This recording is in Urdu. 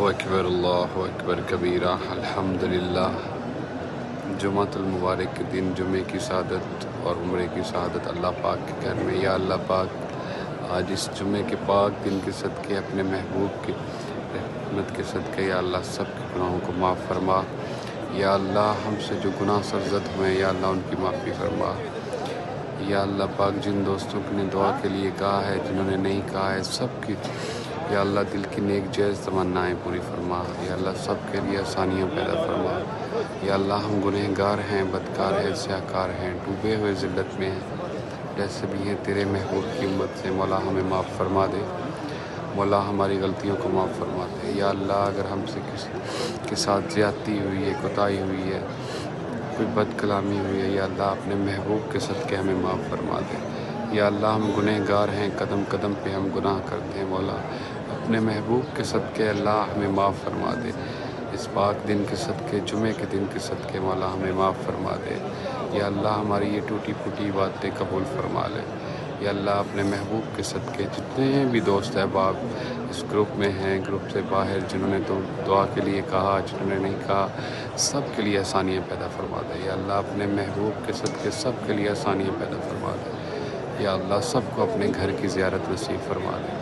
اللہ اکبر کبیرہ الحمدللہ۔ جمعۃ المبارک کے دن جمعے کی سعادت اور عمرے کی سعادت اللہ پاک کے گھر میں۔ یا اللہ پاک آج اس جمعے کے پاک دن کے صدقے اپنے محبوب کی رحمت کے صدقے یا اللہ سب کے گناہوں کو معاف فرما۔ یا اللہ ہم سے جو گناہ سرزد ہوئے یا اللہ ان کی معافی فرما۔ یا اللہ پاک جن دوستوں نے دعا کے لیے کہا ہے، جنہوں نے نہیں کہا ہے، سب کی یا اللہ دل کی نیک جائز تمنائیں پوری فرما۔ یا اللہ سب کے لیے آسانیاں پیدا فرما۔ یا اللہ ہم گنہگار ہیں، بدکار ہیں، سیاہکار ہیں، ڈوبے ہوئے ذلت میں ہیں، جیسے بھی ہیں تیرے محبوب کی امت سے مولا ہمیں معاف فرما دے۔ مولا ہماری غلطیوں کو معاف فرما دے۔ یا اللہ اگر ہم سے کسی کے ساتھ زیادتی ہوئی ہے، کوتاہی ہوئی ہے، کوئی بد کلامی ہوئی ہے، یا اللہ اپنے محبوب کے صدقے ہمیں معاف فرما دے۔ یا اللہ ہم گنہگار ہیں، قدم قدم پہ ہم گناہ کرتے ہیں، مولا اپنے محبوب کے صدقے اللہ ہمیں معاف فرما دے۔ اس پاک دن کے صدقے، جمعے کے دن کے صدقے مولا ہمیں معاف فرما دے۔ یا اللہ ہماری یہ ٹوٹی پھوٹی باتیں قبول فرما لے۔ یا اللہ اپنے محبوب کے صدقے جتنے بھی دوست احباب اس گروپ میں ہیں، گروپ سے باہر، جنہوں نے دعا کے لیے کہا، جنہوں نے نہیں کہا، سب کے لیے آسانیاں پیدا فرما دے۔ یا اللہ اپنے محبوب کے صدقے سب کے لیے آسانیاں پیدا فرما دے۔ یا اللہ سب کو اپنے گھر کی زیارت نصیب فرما دے۔